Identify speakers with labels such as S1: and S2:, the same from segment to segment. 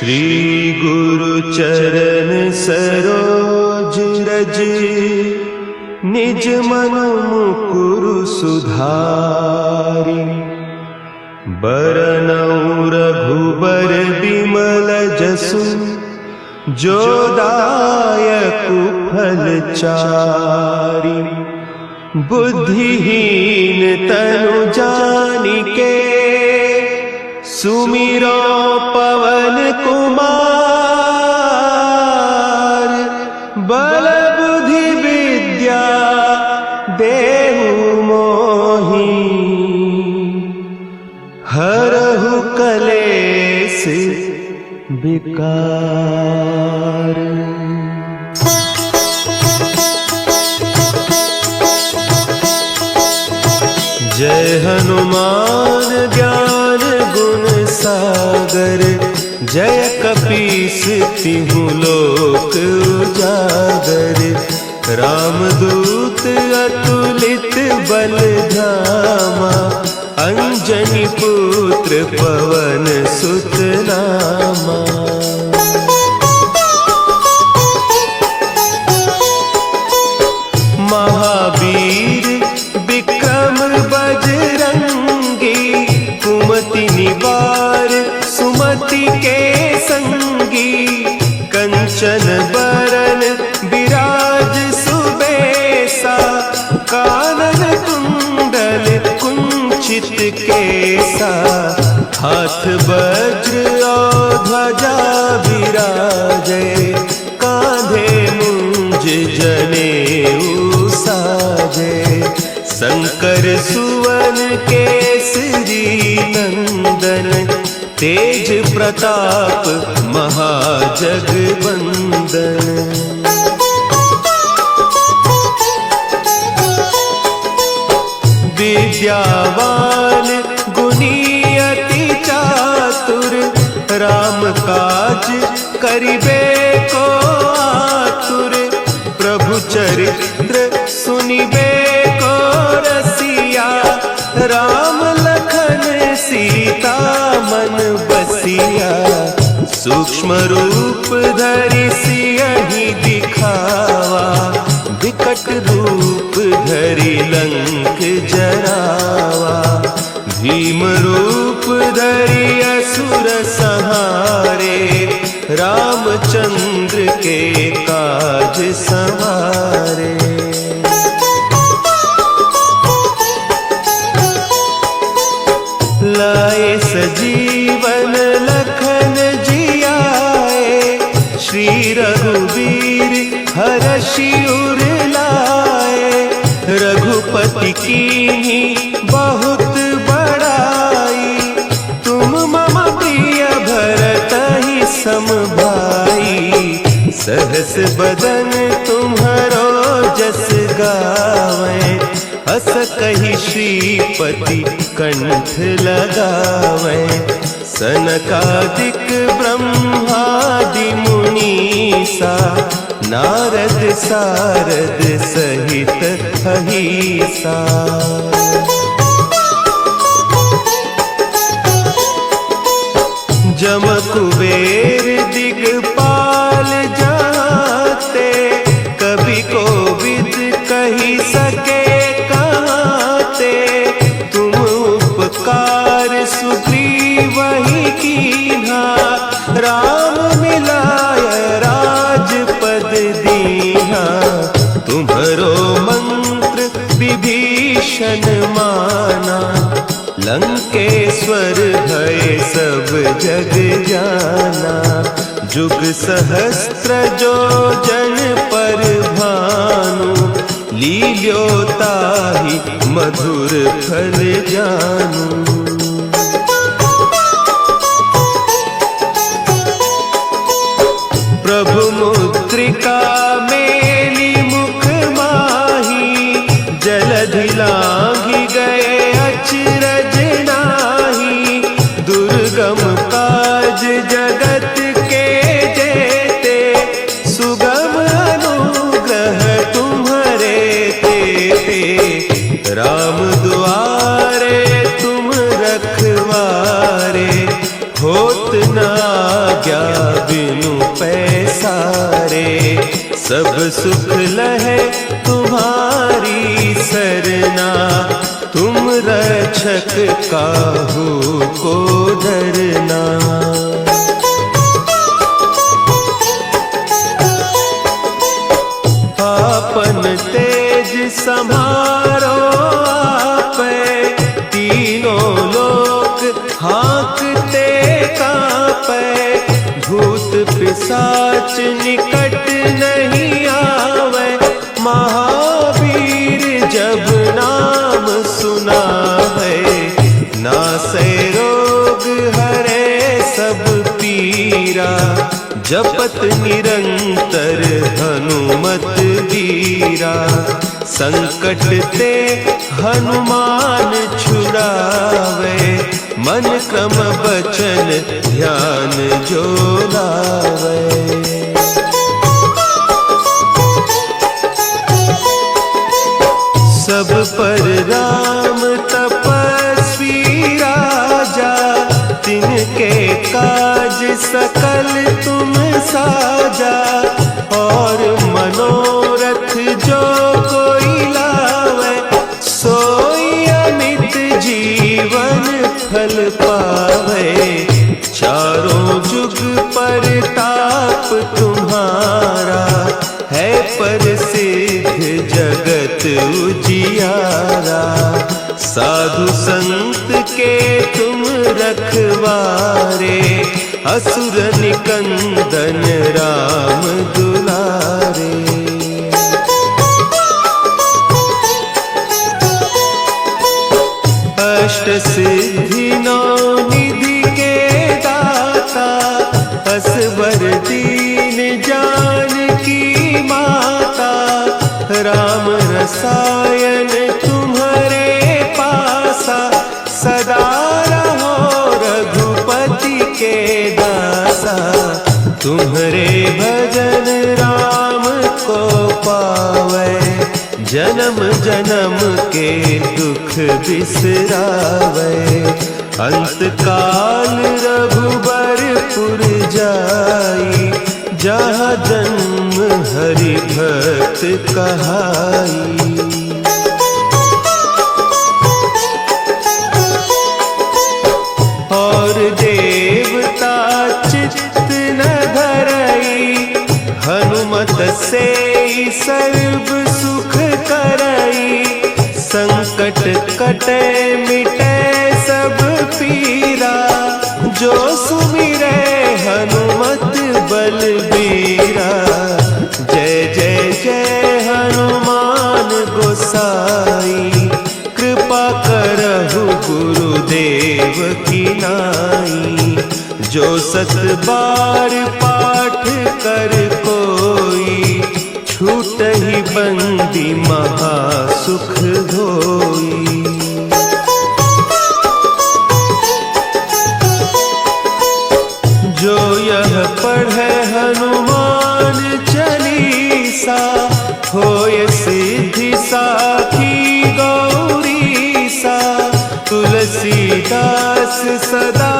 S1: श्री गुरु चरण सरोज रज, निज मन मुकुरु सुधारि। बरनउँ रघुबर बिमल जसु, जो दायक फल चारि। बुद्धिहीन तनु जानिके, सुमिरो पवन कुमार। बल बुद्धि विद्या देहु मोहि, हरहु कलेस विकार। जय हनुमान ज्ञान गुण सागर, जय कपीस तिहु लोक उजागर। रामदूत अतुलित बल धामा, अंजनी पुत्र पवन सुत नामा। महावीर विक्रम बजरंगी, कुमति निवार सुमति के संगी। कंचन बरन विराज सुबेसा, कानन कुंडल कुंचित केसा। हाथ वज्र और ध्वजा विराजे, कांधे मुंज जनेऊ साजे। शंकर सुवन केसरी नंदन, तेज प्रताप महाजगवंदन। विद्यावान गुणी अति चातुर, राम काज करिबे को आतुर। प्रभु चरित्र सुनिबे को रसिया, राम लखन सीता मन बसिया। सूक्ष्म रूप धरि सियहि दिखावा, विकट रूप धरि लंक जरावा। भीम रूप धरि असुर संहारे, रामचंद्र के काज संवारे। लाए सजीवन लखन जियाए, श्री रघुवीर हरषि उर लाए। रघुपति कीन्ही बहुत बड़ाई, तुम मम प्रिय भरतहि सम भाई। सहस बदन तुम्हरो जस गावें, हस कहि श्रीपति कंठ लगावें। सनकादिक ब्रह्मादि मुनीसा, नारद सारद सहित अहीसा। जम कुबेर दिगपाल जाते, कवि कोविद कहि सके कहते। तुम उपकार सुग्रीवहि कीन्हा, राम मिलाय राजपद दीन्हा। तुम्हरो मंत्र विभीषण माना, लंकेश्वर भय सब जग जाना। जुग सहस्त्र जो जन पर भानु, लील्यो ताहि मधुर फल जानू। प्रभु मुद्रिका मेली मुख माही, जलधि लांघि गए अचरज नाही। दुर्गम काज जगत के जेते, सुगम अनुग्रह तुम्हरे तेते। राम दुआरे तुम रखवारे, होत न आज्ञा बिनु पैसारे। सब सुख लहे तुम्हारी सरना, तुम रक्षक काहू को डरना। आपन तेज सम्हारो आपे, तीनों लोक हाँकते कांपे। भूत पिशाच निकट नहीं आवे, महावीर जब नाम सुनावे। नासै रोग हरे सब पीरा, जपत निरंतर हनुमत वीरा। संकट ते हनुमान छुड़ावे, मन क्रम बचन ध्यान जो लावे। सब पर राम तपस्वी राजा, तिनके काज सकल तुम साजा। और मनोरथ जो कोई लावे, सोई अमित जीवन फल पावे। चारों जुग परताप तुम्हारा, है प्रसिद्ध जगत उजियारा। साधु संत के तुम रखवारे, असुर निकंदन राम दुलारे। अष्ट सिद्धि नौ निधि के दाता, असवर दीन जानकी माता। राम रसायन तुम्हारे पासा, सदा रहो रघुपति के दासा। तुम्हारे भजन राम को पावे, जन्म जन्म के दुख बिसरावे। अंत काल रघुबरपुर जाई, जहाँ जन्म हरि भक्त कहाई। और देवता चित्त न धरई, हनुमत से सर्व सुख करई। संकट कटे मिटे सब पीरा, जो सुमिरे हनुमत बलबीरा। जय जय जय हनुमान गोसाई, कृपा करहु गुरुदेव की नाई। जो सत बार पाठ कर कोई, छूटहि बंदी महासुख होई। जो यह पढ़े हनुमान चालीसा, होय सिद्धि साखी गौरीसा। तुलसीदास सदा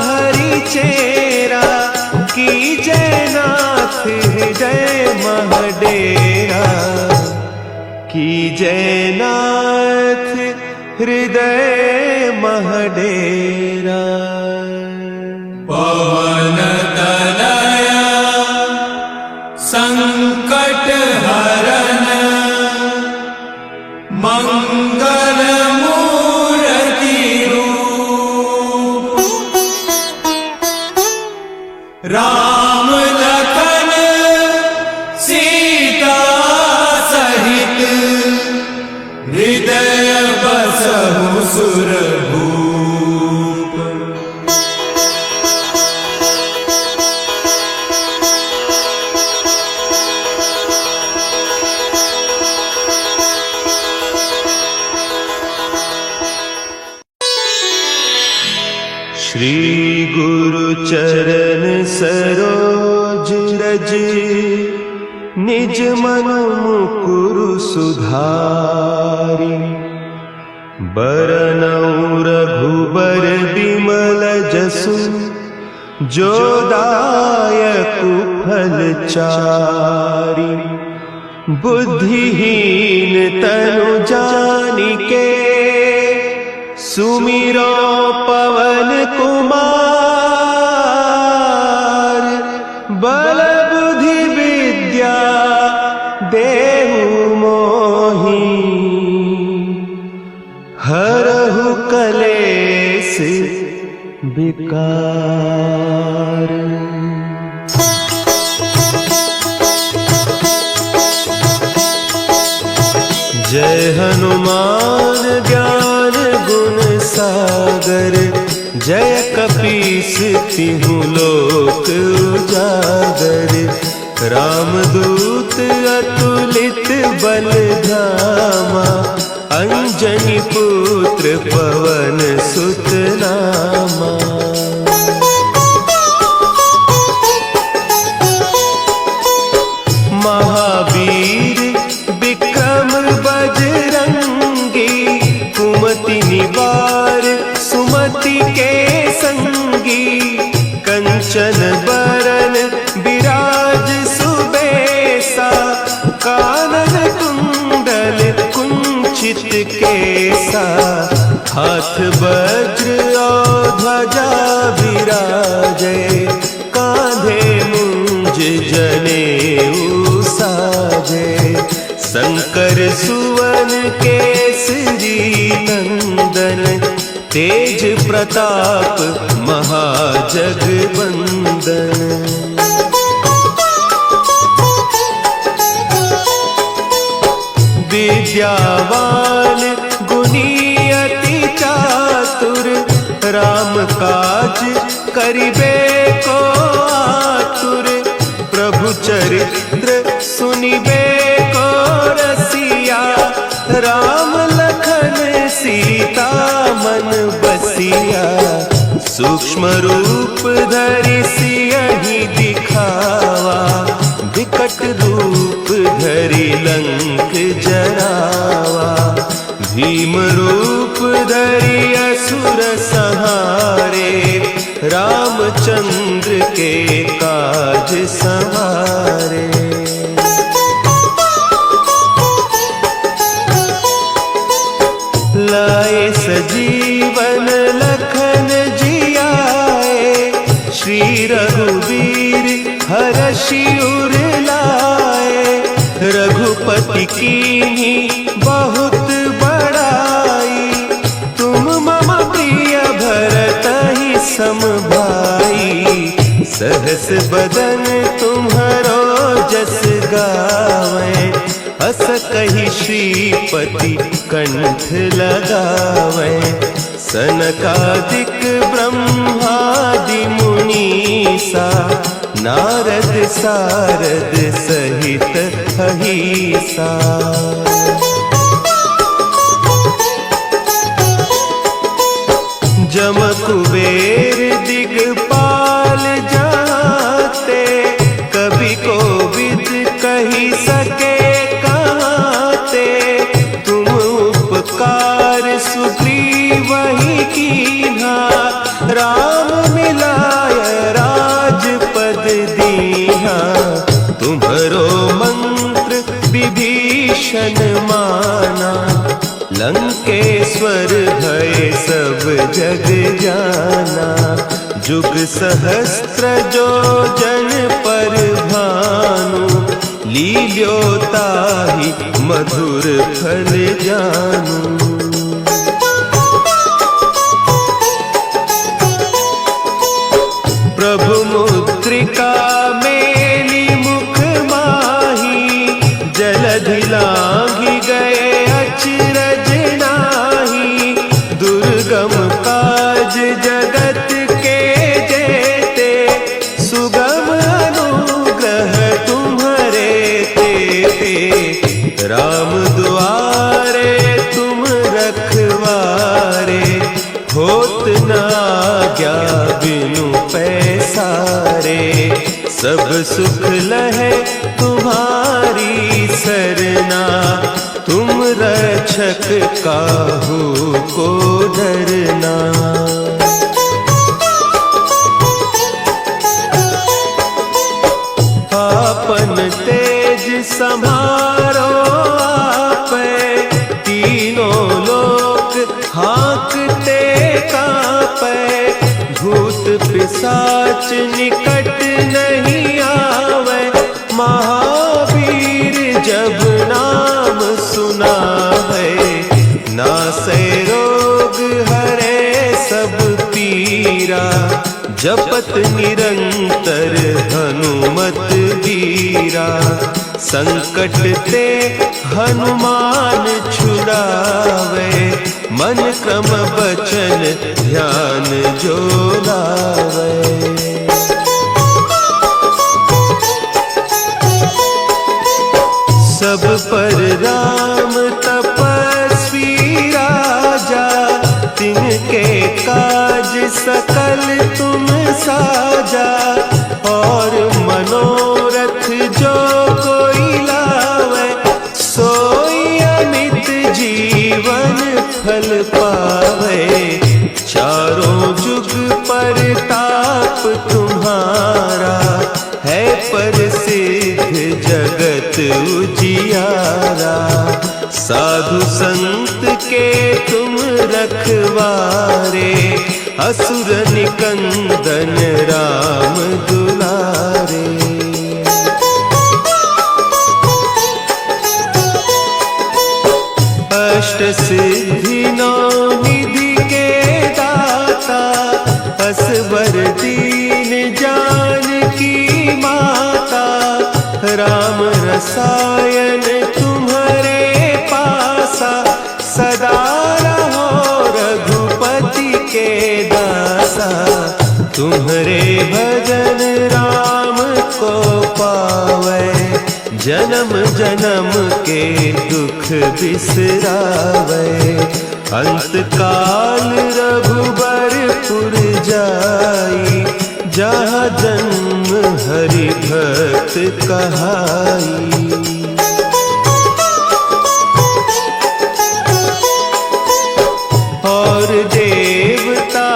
S1: हरि चेरा, की जय नाथ हृदय महडेरा। की जय नाथ हृदय महडेरा।
S2: पवन तनया संकट हरन, मंगल मूर्ति रूप। राम लखन सीता सहित, हृदय बसहु सुरभूप।
S1: श्री गुरु चरण सरोज रज, निज मन मुकुरु सुधारि। बरनउँ रघुबर बिमल जसु, जो दायक फलचारी। बुद्धिहीन तनु जानिके सुमिरो पवन कुमार। बल बुद्धि विद्या देहु मोहि हरहु कलेस विकार। जय हनुमान ज्ञान गुण सागर। जय कपीस तिहु लोक उजागर। रामदूत अतुलित बल धामा। अंजनी पुत्र पवन सुत नामा। महावीर विक्रम बजरंगी। कुमति निवार सुमति के संगी। कंचन बरन विराज सुबेसा। कानन कुंडल कुंचित केसा। हाथ वज्र और ध्वजा विराजे। कांधे मुंज जनेऊ साजे। शंकर सुवन केसरी नंदन। तेज प्रताप महाजगवंदन। विद्यावान गुणी अति चातुर। राम काज करिबे को आतुर। प्रभु चरित्र सुनिबे को रसिया। राम लखन सीता मन बसिया। सूक्ष्म रूप धरि सियहि दिखावा। विकट रूप धरि लंक जरावा। भीम रूप धरि असुर संहारे। रामचंद्र के काज सवारे। लाए सजीवन लखन जियाए। श्री रघुवीर हरषि उर लाए। रघुपति कीन्ही बहुत बड़ाई। तुम मम प्रिय भरतहि सम भाई। सहस बदन तुम्हरो जस गावें। अस कहि श्रीपति कंठ लगावें। सनकादिक ब्रह्मादि मुनीसा। नारद सारद सहित अहीसा। जम कुबेर दिगपाल जाते। कवि कोविद कही सके कहते। तुम उपकार सुग्रीवहि कीन्हा। राम मिलाय राजपद दीन्हा। तुम्हरो मंत्र विभीषण माना। लंकेश्वर भय सब जग जाना। जुग सहस्त्र जो जन पर भानु। लील्योताहि मधुर फल जानू। प्रभु मुद्रिका मेली मुख माही। जलधि लांघि गए अचरज नाही। दुर्गम काज जगत के जेते। सुगम अनुग्रह तुम्हरे तेते। राम दुआरे तुम रखवारे। होत न आज्ञा बिनु पैसारे। सब सुख लहे तुम्हारी सरना। तुम रक्षक काहू को डरना। संभारो आपे, तीनों लोक हाँकते कांपे, भूत पिशाच निकट नहीं आवे, महावीर जब नाम सुनावे, नासे रोग हरे सब पीरा, जपत निरंतर हनुमत बीरा, संकट ते हनुमान छुड़ावे, मन क्रम बचन ध्यान जो लावे। सब पर राम तपस्वी राजा, तिनके काज सकल तुम साजा, और मनोरथ जो कोई लावे, सोई अमित जीवन फल पावे, चारों जुग परताप तुम्हारा, है प्रसिद्ध जगत उजियारा, साधु संत के तुम रखवारे, असुर निकंदन राम दुलारे। अष्ट सिद्धि नौ निधि के दाता, असवर दीन जानकी माता, राम रसायन तुम्हारे पासा, सदा रहो रघुपति के दासा, तुम्हारे भजन राम को पावे, जन्म जन्म के दुख बिसरावे, अंत काल रघुबरपुर जाई, जहाँ जन्म हरि भक्त कहाई। और देवता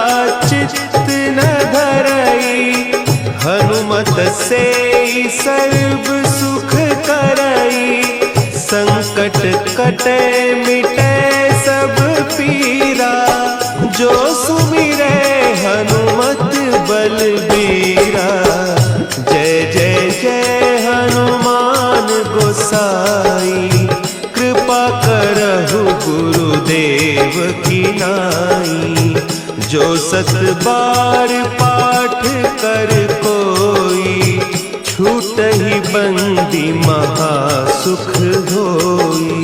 S1: चित्त न धरई, हनुमत से सर्व सुख करई, संकट कटे मिटे सब पीरा, जो सुमिरे हनुमत बलबीरा, जय जय जय हनुमान गोसाई, कृपा करहु गुरुदेव की नाई, जो सत बार पाठ कर कोई, छूट ही बंदी महासुख होई।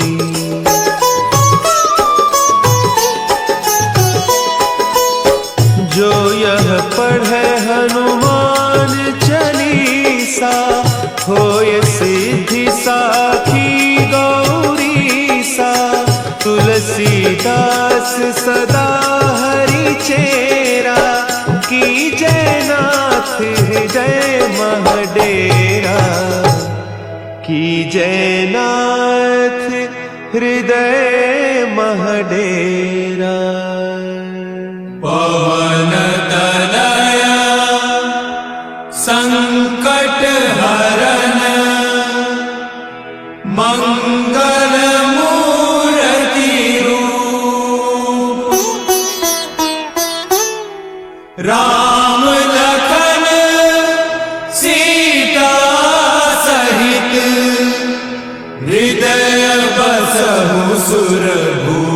S1: जो यह पढ़े हनुमान चालीसा, होय सिद्धि साखी गौरीसा, तुलसीदास सदा हरि चेरा, की जयनाथ हृदय महडेरा, की जयनाथ हृदय महडेरा।
S2: पवन तनया संकट हरन, मंगल मूर्ति रूप, राम लखन सीता सहित, हृदय बसहु सुरभूप।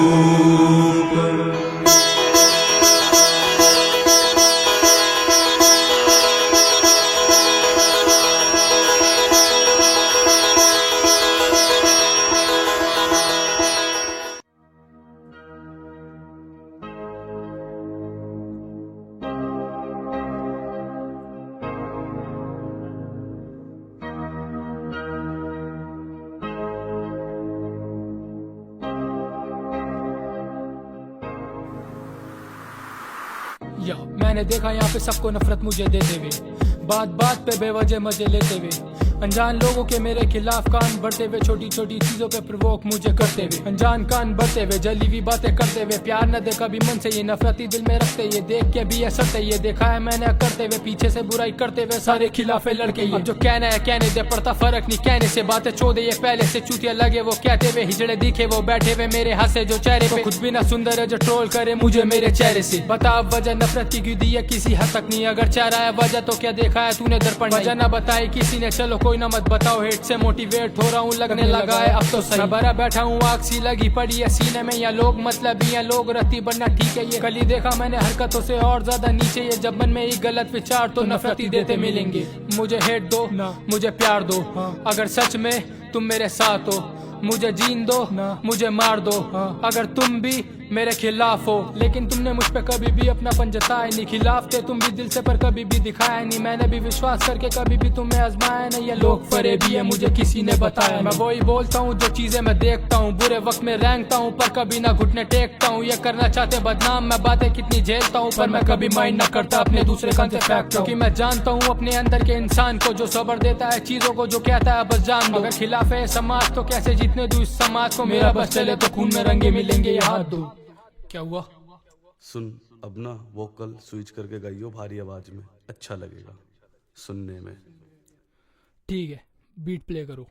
S3: मैंने देखा यहाँ पे सबको नफरत मुझे देते हुए, बात बात पे बेवजह मजे लेते हुए, अनजान लोगों के मेरे खिलाफ कान बढ़ते हुए, छोटी छोटी चीजों पे प्रवोक मुझे करते हुए, अनजान कान बढ़ते हुए, जली हुई बातें करते हुए, प्यार न दे कभी मन से, ये नफरती दिल में रखते, ये देख के भी ऐसा ये देखा है मैंने करते हुए, पीछे से बुराई करते हुए सारे खिलाफे लड़के। ये जो कहना है कहने दे, पड़ता फर्क नहीं कहने से, बातें छोड़े ये पहले से चूतिया लगे वो कहते हुए, हिजड़े दिखे वो बैठे हुए मेरे हंसे जो चेहरे पे, खुद भी ना सुंदर है जो ट्रोल करे मुझे मेरे चेहरे से। बता अब वजह नफरत की क्यों दी है किसी हद तक नहीं, अगर चेहरा है वजह तो क्या देखा है तूने दर्पण, वजह ना बताई किसी ने, चलो कोई ना मत बताओ, हेट से मोटिवेट हो रहा हूँ लगने लगा है अब तो सही, मैं भरा बैठा हूँ आग सी लगी पड़ी है सीने में, या लोग मतलब या लोग रत्ती बनना ठीक है, ये कल ही देखा मैंने हरकतों से और ज्यादा नीचे, ये जब मन में एक गलत विचार तो नफरती देते मिलेंगे, मुझे हेट दो मुझे प्यार दो, अगर सच में तुम मेरे साथ हो, मुझे जीन दो मुझे मार दो, अगर तुम भी मेरे खिलाफ हो, लेकिन तुमने मुझ पे कभी भी अपनापन जताया नहीं, खिलाफ थे तुम भी दिल से पर कभी भी दिखाया नहीं, मैंने भी विश्वास करके कभी भी तुम्हें आजमाया नहीं, ये लोग फरे भी है मुझे किसी ने बताया, मैं वही बोलता हूँ जो चीजें मैं देखता हूँ, बुरे वक्त में रैंकता हूँ पर कभी ना घुटने टेकता हूँ, ये करना चाहते बदनाम मैं बातें कितनी झेलता हूँ, पर मैं कभी माइंड ना करता अपने दूसरे कंधे फैक्ट, क्योंकि मैं जानता हूँ अपने अंदर के इंसान को जो सब्र देता है चीजों को, जो कहता है बस जान दो, अगर खिलाफ है समाज तो कैसे जीतने दूँ इस समाज को, मेरा बस चले तो खून में रंगे मिलेंगे ये हाथ दो। क्या हुआ?
S4: सुन अब ना वोकल स्विच करके गाइयो भारी आवाज में, अच्छा लगेगा सुनने में।
S3: ठीक है बीट प्ले करो।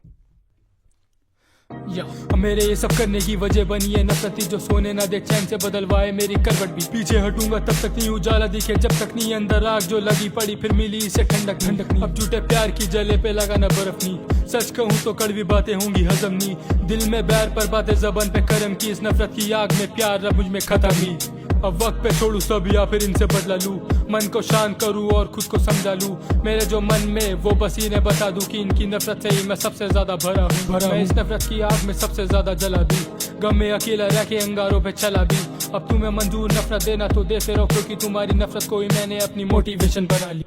S3: या मेरे ये सब करने की वजह बनी है नफरती जो सोने ना दे चैन से बदलवाए मेरी करवट भी, पीछे हटूंगा तब तक नहीं उजाला दिखे, जब तक नहीं अंदर आग जो लगी पड़ी फिर मिली इसे ठंडक नहीं, अब झूठे प्यार की जले पे लगा ना बर्फ नहीं, सच कहूँ तो कड़वी बातें होंगी हजम नहीं, दिल में बैर पर बातें जबान पे कर्म की, इस नफरत की आग में प्यार रब मुझ में खत्म ही, अब वक्त पे छोड़ू सब या फिर इनसे बदला लूं, मन को शांत करूं और खुद को समझा लूं, मेरे जो मन में वो बस इन्हें बता दूं कि इनकी नफरत से ही मैं सबसे ज्यादा भरा हूं, मैं इस नफरत की आग में सबसे ज्यादा जला भी, गम में अकेला रह के अंगारों पे चला भी, अब तुम्हें मंजूर नफरत देना तो देते रहो, क्योंकि तुम्हारी नफरत को ही मैंने अपनी मोटिवेशन बना ली।